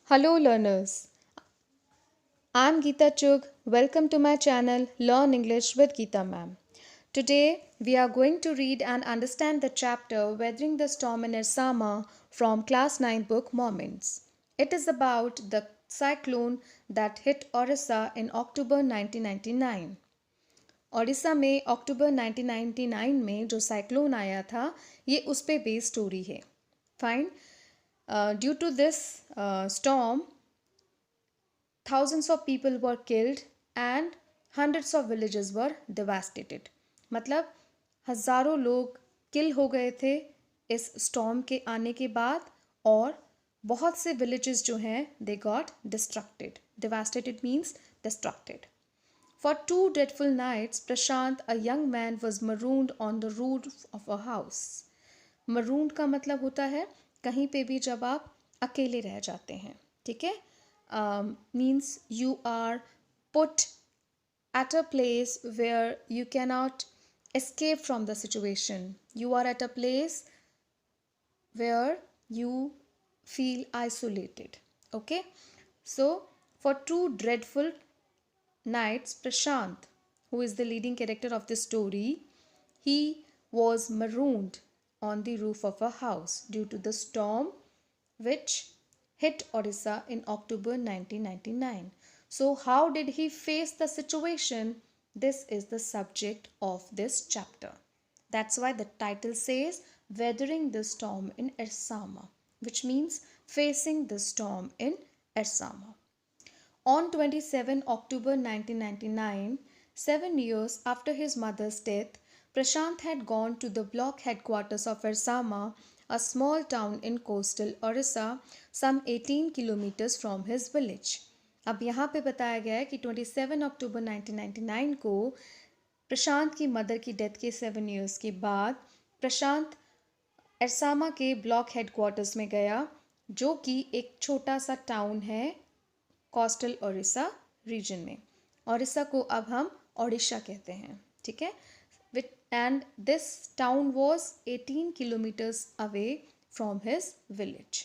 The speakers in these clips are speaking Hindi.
Hello learners, I'm Geeta Chug. Welcome to my channel Learn English with Geeta Mam. Today we are going to read and understand the chapter Weathering the Storm in Ersama from Class 9 book Moments. It is about the cyclone that hit Orissa in October 1999. Odisha में अक्टूबर 1999 में जो साइक्लोन आया था ये उस पे बेस्ड स्टोरी है. Fine. Due to this storm, thousands of people were killed and hundreds of villages were devastated. मतलब हज़ारों लोग किल हो गए थे इस स्टॉर्म के आने के बाद और बहुत से villages जो हैं they got destructed. Devastated means destructed. For 2 dreadful nights, Prashant, a young man, was marooned on the roof of a house. Marooned का मतलब होता है कहीं पे भी जब आप अकेले रह जाते हैं. ठीक है. Means you are put at a place where you cannot escape from the situation. You are at a place where you feel isolated. Okay. So for 2 dreadful nights, Prashant, who is the leading character of this story, he was marooned on the roof of a house due to the storm which hit Odisha in October 1999. So how did he face the situation? This is the subject of this chapter. That's why the title says Weathering the Storm in Ersama, which means facing the storm in Ersama. On 27 October 1999, 7 years after his mother's death, Prashant had gone to the block headquarters of Ersama, a small town in coastal Orissa, some 18 kilometers from his village. अब यहाँ पे बताया गया है कि 27 अक्टूबर 1999 को प्रशांत की मदर की डेथ के 7 इयर्स के बाद प्रशांत एरसामा के ब्लॉक हेडक्वार्टर्स में गया, जो कि एक छोटा सा टाउन है कोस्टल ओडिशा रीजन में. ओडिशा को अब हम ओडिशा कहते हैं. ठीक है. And this town was 18 kilometers away from his village.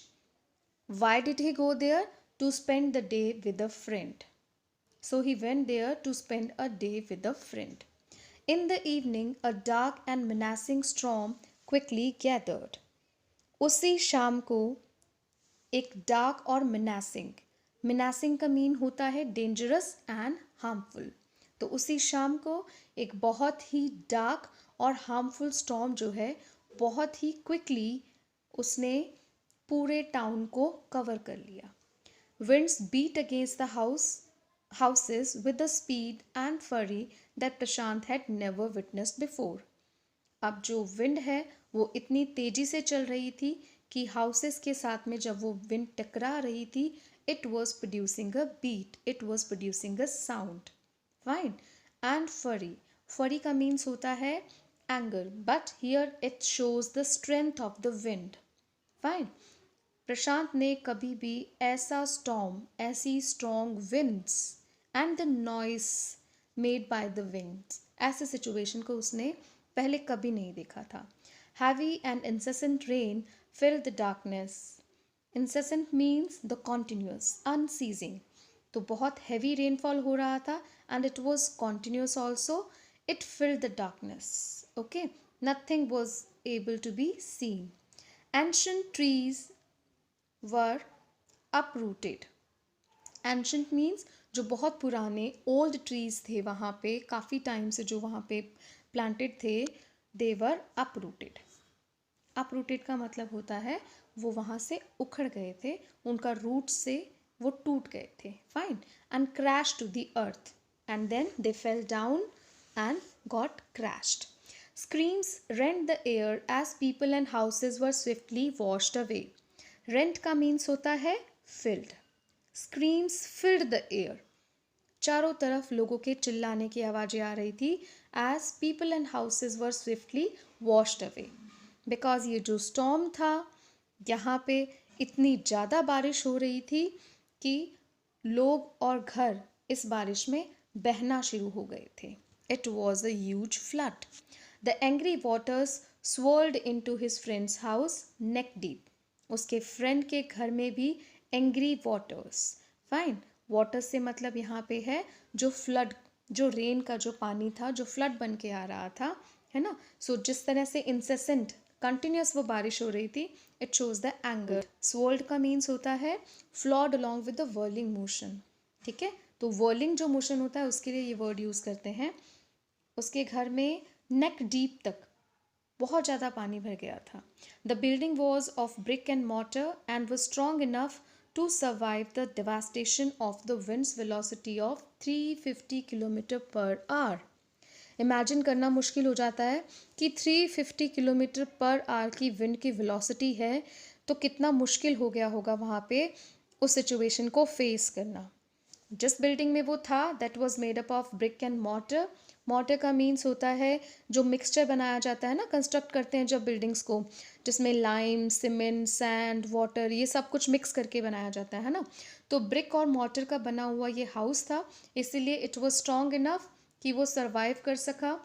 Why did he go there? To spend the day with a friend. So he went there to spend a day with a friend. In the evening, a dark and menacing storm quickly gathered. उसी शाम को एक डार्क और menacing का मीन होता है डेंजरस एंड हार्मफुल. तो उसी शाम को एक बहुत ही डार्क और हार्मफुल स्टॉर्म जो है बहुत ही क्विकली उसने पूरे टाउन को कवर कर लिया. Winds beat against the houses with a speed and fury that Prashant had never witnessed before. अब जो विंड है वो इतनी तेजी से चल रही थी कि हाउसेस के साथ में जब वो विंड टकरा रही थी, it was producing a beat, it was producing a sound. Fine. And fury का means होता है anger, but here it shows the strength of the wind. Fine. प्रशांत ने कभी भी ऐसा storm, ऐसी strong winds and the noise made by the winds, ऐसे situation को उसने पहले कभी नहीं देखा था. Heavy and incessant rain filled the darkness. Incessant means the continuous, unceasing. तो बहुत heavy rainfall हो रहा था and it was continuous also. It filled the darkness. Okay, nothing was able to be seen. Ancient trees were uprooted. Ancient means जो बहुत पुराने old trees थे वहाँ पे काफ़ी टाइम से जो वहाँ पे planted थे, they were uprooted. uprooted का मतलब होता है वो वहाँ से उखड़ गए थे, उनका रूट से वो टूट गए थे. Fine. And crash to the earth and then they fell down and got crashed. Screams rent the air as people and houses were swiftly washed away. Rent का मीन्स होता है filled. Screams filled the air. चारों तरफ लोगों के चिल्लाने की आवाज़ें आ रही थी as people and houses were swiftly washed away. Because ये जो स्टॉर्म था यहाँ पे इतनी ज़्यादा बारिश हो रही थी कि लोग और घर इस बारिश में बहना शुरू हो गए थे. It was a huge flood. The angry waters swirled into his friend's house neck deep. उसके फ्रेंड के घर में भी एंग्री वाटर्स। फाइन, वाटर से मतलब यहाँ पे है जो फ्लड, जो रेन का जो पानी था जो फ्लड बन के आ रहा था, है ना। सो जिस तरह से इंसेसेंट कंटिन्यूस वो बारिश हो रही थी, इट शोज द एंगर। स्वोल्ड का मीन्स होता है flawed along with the whirling motion, ठीक है। तो वर्लिंग जो मोशन होता है उसके लिए ये वर्ड यूज़ करते हैं। उसके घर में नेक डीप तक बहुत ज़्यादा पानी भर गया था। The building was of brick and mortar and was strong enough to survive the devastation of the winds velocity of 350 kilometre per hour. Imagine करना मुश्किल हो जाता है कि 350 किलोमीटर पर आवर की विंड की वेलोसिटी है, तो कितना मुश्किल हो गया होगा वहाँ पे उस सिचुएशन को फेस करना। जिस बिल्डिंग में वो था that was made up of brick and mortar. Mortar का मीन्स होता है जो मिक्सचर बनाया जाता है ना, कंस्ट्रक्ट करते हैं जब बिल्डिंग्स को, जिसमें लाइम, सीमेंट, सैंड, वाटर, ये सब कुछ मिक्स करके बनाया जाता है ना। तो ब्रिक और मॉर्टर का बना हुआ ये हाउस था, इसीलिए इट वाज स्ट्रॉन्ग इनफ कि वो सर्वाइव कर सका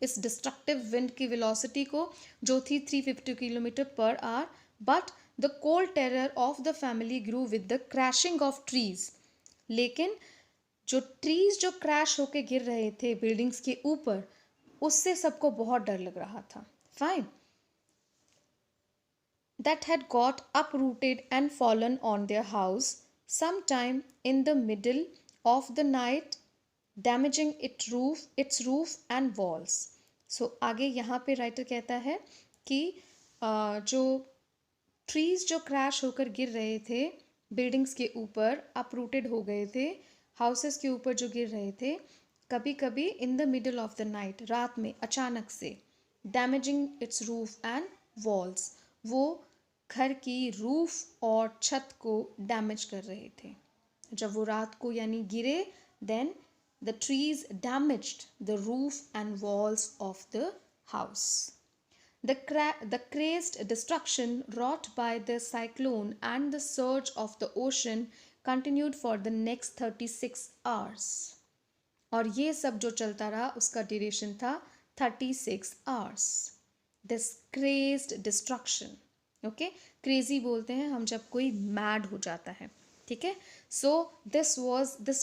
इस डिस्ट्रक्टिव विंड की वेलोसिटी को, जो थी 350 kilometre per hour. But the cold terror of the family grew with the crashing of trees. लेकिन जो ट्रीज जो क्रैश होके गिर रहे थे बिल्डिंग्स के ऊपर, उससे सबको बहुत डर लग रहा था। Fine, that had got uprooted and fallen on their house sometime in the middle of the night, damaging its roof and walls. So आगे यहाँ पे राइटर कहता है कि जो ट्रीज जो क्रैश होकर गिर रहे थे बिल्डिंग्स के ऊपर, अपरूटेड हो गए थे, हाउसेस के ऊपर जो गिर रहे थे, कभी कभी in the middle of the night, रात में अचानक से, damaging it's roof and walls, वो घर की रूफ और छत को डैमेज कर रहे थे। जब वो रात को यानी गिरे, then the trees damaged the roof and walls of the house. The crazed destruction wrought by the cyclone and the surge of the ocean continued for the next 36 hours. और ये सब जो चलता रहा उसका ड्यूरेशन था 36 hours. This crazed destruction, okay, crazy बोलते हैं हम जब कोई मैड हो जाता है, ठीक है। So this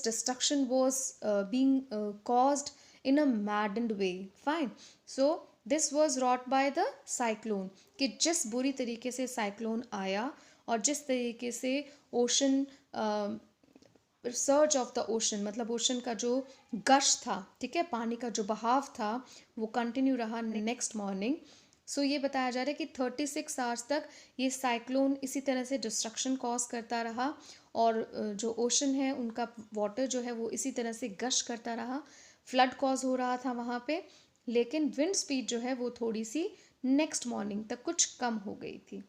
destruction was being caused in a maddened way. Fine, so this was wrought by the cyclone, कि जिस बुरी तरीके से साइक्लोन आया और जिस तरीके से ocean, surge of the ocean मतलब ओशन का जो गश था, ठीक है, पानी का जो बहाव था, वो कंटिन्यू रहा नेक्स्ट मॉर्निंग। सो ये बताया जा रहा है कि 36 आवर्स तक ये साइक्लोन इसी तरह से डिस्ट्रक्शन कॉज करता रहा, और जो ओशन है उनका वाटर जो है वो इसी तरह से गश करता रहा, फ्लड कॉज हो रहा था वहाँ पे। लेकिन विंड स्पीड जो है वो थोड़ी सी नेक्स्ट मॉर्निंग तक कुछ कम हो गई थी।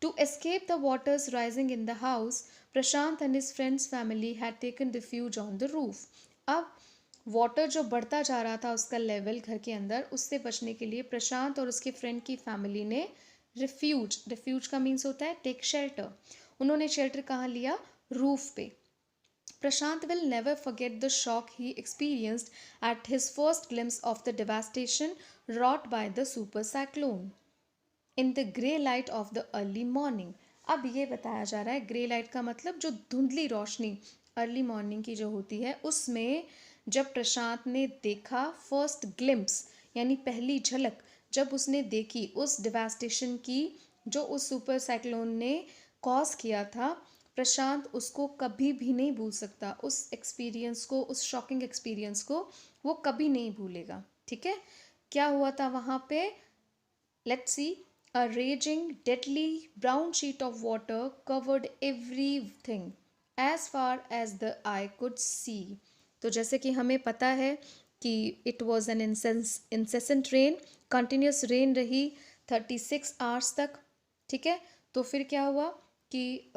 To escape the waters rising in the house, Prashant and his friends family had taken refuge on the roof. अब वाटर जो बढ़ता जा रहा था उसका लेवल घर के अंदर, उससे बचने के लिए प्रशांत और उसके फ्रेंड की फैमिली ने रिफ्यूज का मीन्स होता है टेक शेल्टर। उन्होंने शेल्टर कहाँ लिया? रूफ पे। Prashant will never forget the shock he experienced at his first glimpse of the devastation wrought by the super cyclone in the grey light of the early morning. अब ये बताया जा रहा है ग्रे लाइट का मतलब जो धुंधली रोशनी अर्ली मॉर्निंग की जो होती है, उसमें जब प्रशांत ने देखा फर्स्ट ग्लिम्प्स यानी पहली झलक, जब उसने देखी उस डिवास्टेशन की जो उस सुपर साइक्लोन ने कॉज किया था, प्रशांत उसको कभी भी नहीं भूल सकता। उस एक्सपीरियंस को, उस शॉकिंग एक्सपीरियंस को वो कभी नहीं भूलेगा, ठीक है। क्या हुआ था वहाँ पे? Let's see. A raging, deadly brown sheet of water covered everything as far as the eye could see. तो जैसे कि हमें पता है कि it was an incessant rain, continuous rain रही 36 hours तक, ठीक है। तो फिर क्या हुआ कि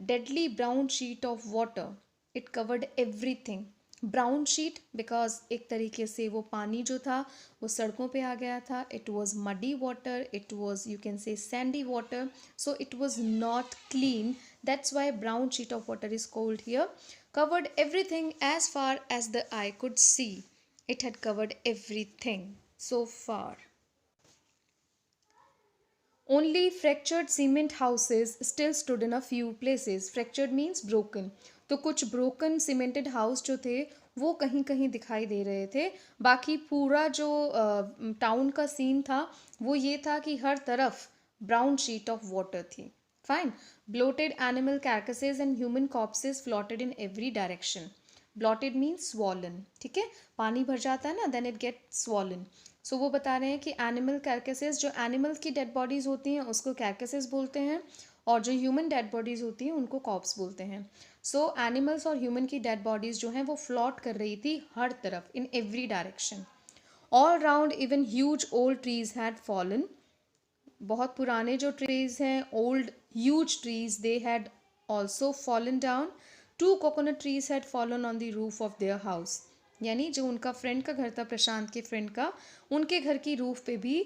deadly brown sheet of water, it covered everything. Brown sheet because एक तरीके से वो पानी जो था वो सड़कों पे आ गया था, it was muddy water, it was you can say sandy water, so it was not clean, that's why brown sheet of water is called here. Covered everything as far as the eye could see, it had covered everything so far. Only fractured cement houses still stood in a few places. Fractured means broken. तो कुछ broken cemented house जो थे वो कहीं कहीं दिखाई दे रहे थे. बाकी पूरा जो टाउन का सीन था वो ये था कि हर तरफ brown sheet of water थी. Fine. Bloated animal carcasses and human corpses floated in every direction. Bloated means swollen. ठीक है, पानी भर जाता है ना, then it gets swollen. सो वो बता रहे हैं कि एनिमल कैरकेसेस, जो एनिमल्स की डेड बॉडीज़ होती हैं उसको कैरकेसेस बोलते हैं, और जो ह्यूमन डेड बॉडीज़ होती हैं उनको कॉप्स बोलते हैं. सो एनिमल्स और ह्यूमन की डेड बॉडीज़ जो हैं वो फ्लॉट कर रही थी हर तरफ, in every direction. All round even huge old trees had fallen. बहुत पुराने जो ट्रीज हैं, old huge trees, they had also fallen down. Two coconut trees had fallen on the roof of their house. यानी जो उनका फ्रेंड का घर था, प्रशांत के फ्रेंड का, उनके घर की रूफ पे भी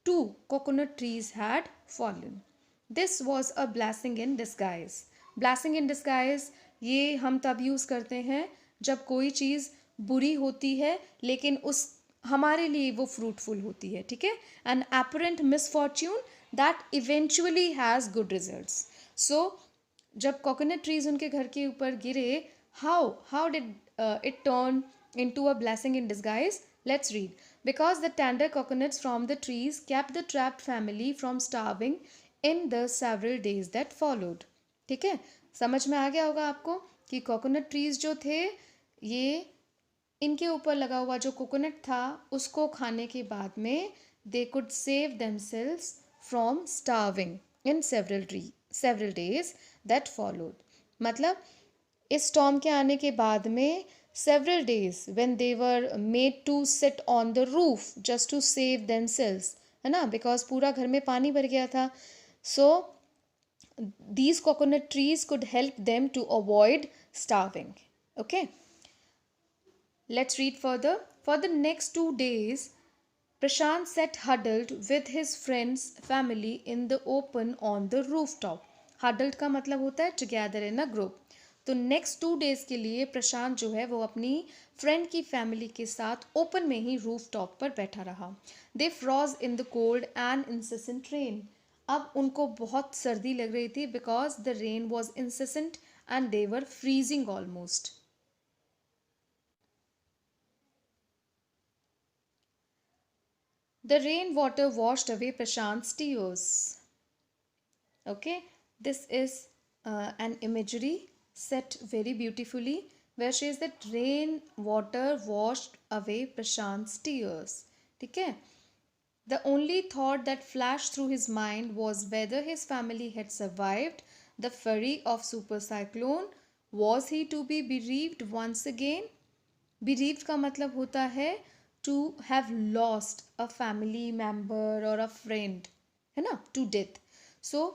2 coconut trees had fallen. This was a blessing in disguise. Blessing in disguise ये हम तब यूज़ करते हैं जब कोई चीज़ बुरी होती है लेकिन उस हमारे लिए वो फ्रूटफुल होती है. ठीक है, an apparent misfortune that eventually has good results. So जब कोकोनट ट्रीज उनके घर के ऊपर गिरे, how did it turn into a blessing in disguise? Let's read. Because the tender coconuts from the trees kept the trapped family from starving in the several days that followed. ठीक है, समझ में आ गया होगा आपको कि कोकोनट ट्रीज जो थे, ये इनके ऊपर लगा हुआ जो कोकोनट था उसको खाने के बाद में they could save themselves from starving in several days that followed. मतलब इस स्टॉर्म के आने के बाद में several days when they were made to sit on the roof just to save themselves, है ना, because पूरा घर में पानी भर गया था. So these coconut trees could help them to avoid starving. Okay, let's read further. For the next 2 days Prashant sat huddled with his friend's family in the open on the rooftop. Huddled का मतलब होता है together in a group. तो नेक्स्ट 2 डेज के लिए प्रशांत जो है वो अपनी फ्रेंड की फैमिली के साथ ओपन में ही रूफ टॉप पर बैठा रहा. They froze in the cold and incessant rain. अब उनको बहुत सर्दी लग रही थी because the rain was incessant and they were freezing almost. The rain water washed away Prashant tears. Okay, this is an imagery set very beautifully where says that rain water washed away Prashant's tears. ठीक है, the only thought that flashed through his mind was whether his family had survived the fury of super cyclone. Was he to be bereaved once again? bereaved का मतलब होता है to have lost a family member or a friend, है ना, to death. so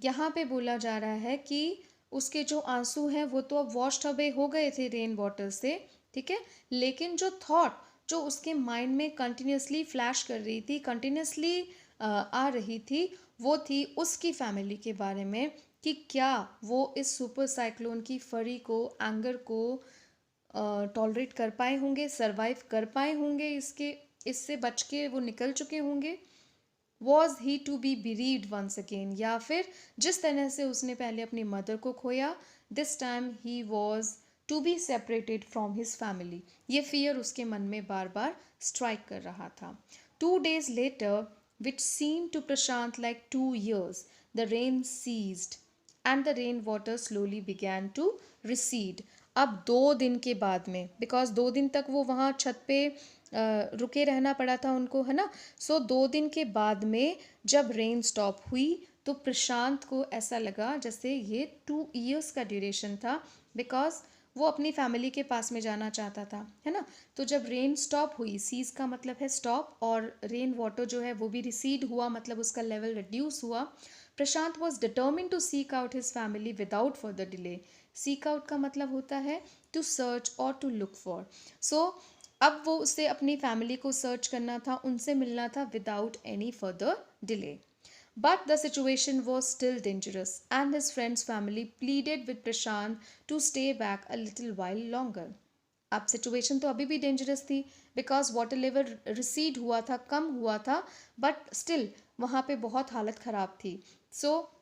यहाँ पे बोला जा रहा है कि उसके जो आंसू हैं वो तो अब वॉश्ड अवे हो गए थे रेन वाटर से. ठीक है, लेकिन जो थॉट जो उसके माइंड में कंटिन्यूसली फ्लैश कर रही थी, कंटिन्यूसली आ रही थी, वो थी उसकी फैमिली के बारे में कि क्या वो इस सुपर साइक्लोन की फरी को, एंगर को टॉलरेट कर पाए होंगे, सरवाइव कर पाए होंगे, इससे बच के वो निकल चुके होंगे. Was he to be bereaved once again, या फिर जिस तरह से उसने पहले अपनी मदर को खोया, this time he was to be separated from his family. ये फियर उसके मन में बार बार स्ट्राइक कर रहा था. 2 days later, which seemed to Prashant like 2 years, the rain ceased and the rain water slowly began to recede. अब 2 दिन के बाद में, बिकॉज 2 दिन तक वो वहाँ छत पे रुके रहना पड़ा था उनको, है ना. सो 2 दिन के बाद में जब रेन स्टॉप हुई तो प्रशांत को ऐसा लगा जैसे ये 2 years का ड्यूरेशन था, बिकॉज वो अपनी फैमिली के पास में जाना चाहता था, है ना. तो जब रेन स्टॉप हुई, सीज का मतलब है स्टॉप, और रेन वाटर जो है वो भी रिसीड हुआ, मतलब उसका लेवल रिड्यूस हुआ. Prashant was determine to seek out his family without further delay. Seek out का मतलब होता है टू सर्च और टू लुक फॉर. सो अब वो उसे अपनी फैमिली को सर्च करना था, उनसे मिलना था without any further delay. But the situation was still dangerous and his friend's family pleaded with Prashant to stay back a little while longer. अब सिचुएशन तो अभी भी डेंजरस थी बिकॉज वाटर लेवल रिसीड हुआ था, कम हुआ था, बट स्टिल वहाँ पे बहुत हालत ख़राब थी। सो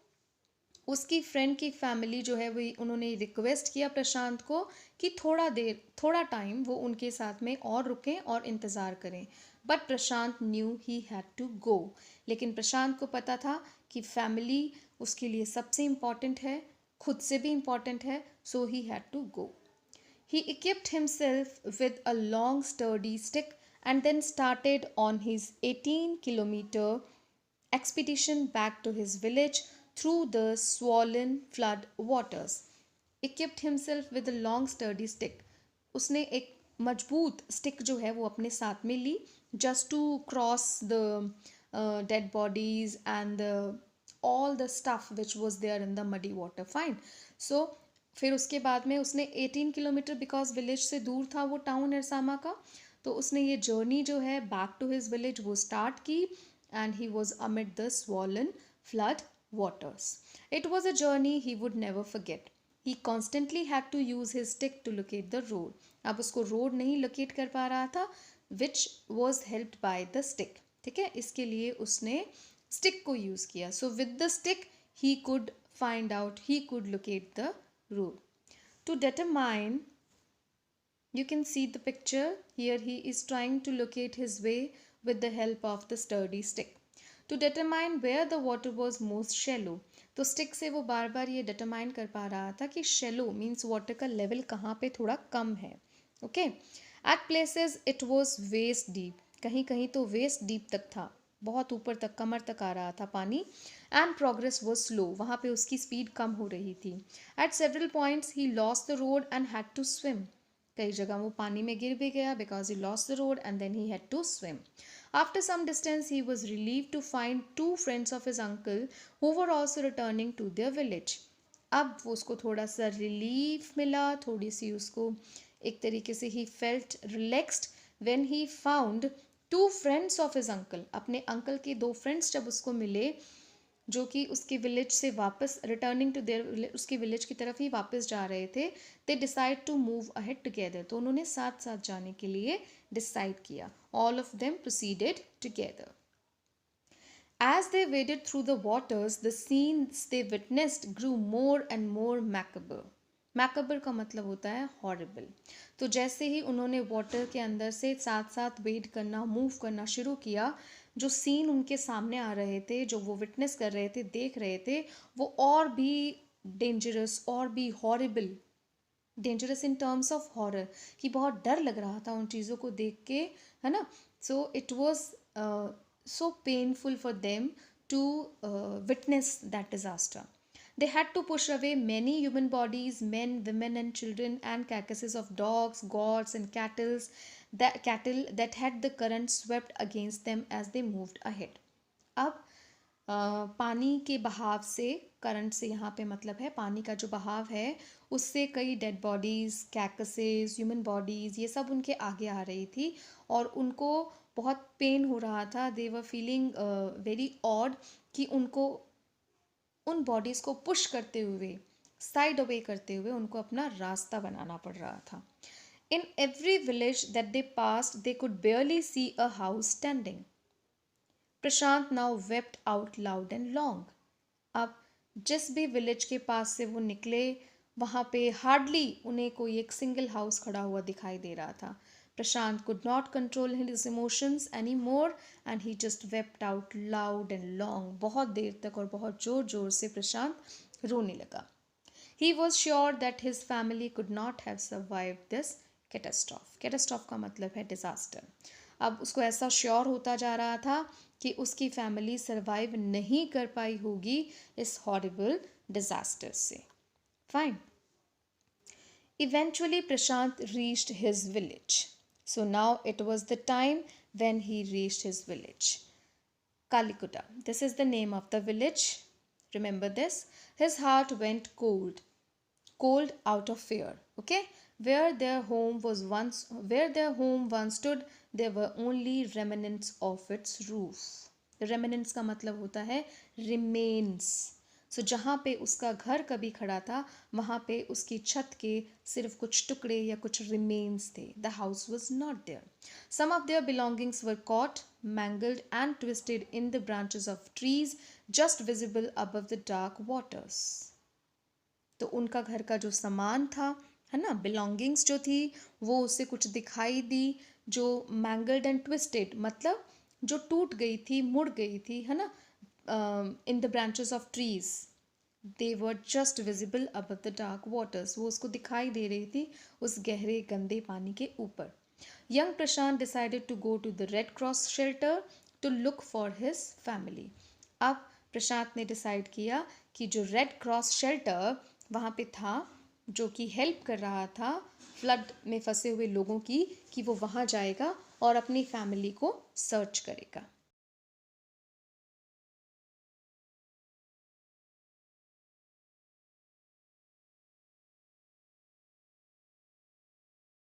उसकी फ्रेंड की फैमिली जो है वो उन्होंने रिक्वेस्ट किया प्रशांत को कि थोड़ा टाइम वो उनके साथ में और रुकें और इंतज़ार करें। But Prashant knew he had to go. लेकिन प्रशांत को पता था कि फैमिली उसके लिए सबसे इम्पॉर्टेंट है, खुद से भी इम्पॉर्टेंट है। So he had to go. He equipped himself with a long sturdy stick and then started on his 18-kilometer expedition back to his village through the swollen flood waters. Equipped himself with a long sturdy stick. उसने एक मजबूत स्टिक जो है वो अपने साथ में ली, just to cross the dead bodies and all the stuff which was there in the muddy water. Fine. So फिर उसके बाद में उसने 18 किलोमीटर, बिकॉज विलेज से दूर था वो टाउन एरसामा का, तो उसने ये जर्नी जो है बैक टू हिज विलेज वो स्टार्ट की। And he was amid the swollen flood waters. It was a journey he would never forget. He constantly had to use his stick to locate the road. अब उसको रोड नहीं लोकेट कर पा रहा था, which was helped by the stick. ठीक है, इसके लिए उसने स्टिक को यूज़ किया. So with the stick he could find out, he could locate the road. To determine, you can see the picture here, he is trying to locate his way with the help of the sturdy stick. To determine where the water was most shallow, तो स्टिक से वो बार बार ये डिटरमाइन कर पा रहा था कि शेलो मीन्स वाटर का लेवल कहाँ पे थोड़ा कम है। Okay, at places it was waist deep, कहीं कहीं तो वेस्ट डीप तक था, बहुत ऊपर तक कमर तक आ रहा था पानी। एंड प्रोग्रेस वॉज स्लो, वहाँ पे उसकी स्पीड कम हो रही थी। At several points he lost the road and had to swim, कई जगह वो पानी में गिर भी गया because he lost the road and then he had to swim. After some distance, he was relieved to find two friends of his uncle who were also returning to their village. अब वो उसको थोड़ा सा रिलीफ मिला, थोड़ी सी उसको एक तरीके से he felt relaxed when he found two friends of his uncle. अपने अंकल के दो फ्रेंड्स जब उसको मिले जो कि उसके विलेज से वापस रिटर्निंग टू देयर, उसके विलेज की तरफ ही वापस जा रहे थे, they decide to move ahead together, तो उन्होंने साथ साथ जाने के लिए डिसाइड किया। All of them proceeded together. As they waded through the waters, the scenes they witnessed grew more and more macabre. मैकबर का मतलब होता है हॉरिबल। तो जैसे ही उन्होंने वाटर के अंदर से साथ साथ वेड करना, मूव करना शुरू किया, जो सीन उनके सामने आ रहे थे, जो वो विटनेस कर रहे थे, देख रहे थे, वो और भी डेंजरस और भी horrible, dangerous in terms of horror, कि बहुत डर लग रहा था उन चीज़ों को देख के, है ना। सो it was so painful for them to witness that disaster. They had to push away many human bodies, men, women, and children, and carcasses of dogs, goats, and cattle that had the current swept against them as they moved ahead. अब पानी के बहाव से, करंट से यहाँ पे मतलब है पानी का जो बहाव है, उससे कई डेड बॉडीज़, कैकसेस, ह्यूमन बॉडीज़, ये सब उनके आगे आ रही थी और उनको बहुत पेन हो रहा था। दे वर फीलिंग वेरी ऑड कि उनको उन बॉडीज़ को पुश करते हुए, साइड अवे करते हुए उनको अपना रास्ता बनाना पड़ रहा था। In every village that they passed they could barely see a house standing. Prashant now wept out loud and long. अब जिस भी विलेज के पास से वो निकले, वहाँ पे हार्डली उन्हें कोई एक सिंगल हाउस खड़ा हुआ दिखाई दे रहा था। प्रशांत could not control his emotions anymore and he just wept out loud and long. बहुत देर तक और बहुत जोर जोर से प्रशांत रोने लगा। He was sure that his family could not have survived this catastrophe. Catastrophe का मतलब है disaster. अब उसको ऐसा श्योर होता जा रहा था कि उसकी फैमिली सर्वाइव नहीं कर पाई होगी इस हॉरिबल डिजास्टर से। Fine. Eventually Prashant reached his village. So now it was the time when he reached his village. Kalikuta. This is the name of the village. Remember this. His heart went cold. Cold out of fear. Okay? Where their home once stood, there were only remnants of its roof. Remnants का मतलब होता है remains. सो जहाँ पे उसका घर कभी खड़ा था, वहाँ पे उसकी छत के सिर्फ कुछ टुकड़े या कुछ रिमेन्स थे। The house was not there. Some of their belongings were caught mangled and twisted in the branches of trees just visible above the dark waters. तो उनका घर का जो सामान था, है ना, बिलोंगिंग्स जो थी, वो उसे कुछ दिखाई दी जो मैंगल्ड एंड ट्विस्टेड, मतलब जो टूट गई थी, मुड़ गई थी, है ना, in the branches of trees, they were just visible above the dark waters, वो उसको दिखाई दे रही थी उस गहरे गंदे पानी के ऊपर. Young Prashant decided to go to the Red Cross shelter to look for his family. अब प्रशांत ने डिसाइड किया कि जो रेड क्रॉस शेल्टर वहाँ पे था, जो कि हेल्प कर रहा था फ्लड में फंसे हुए लोगों की, कि वो वहाँ जाएगा और अपनी फैमिली को सर्च करेगा.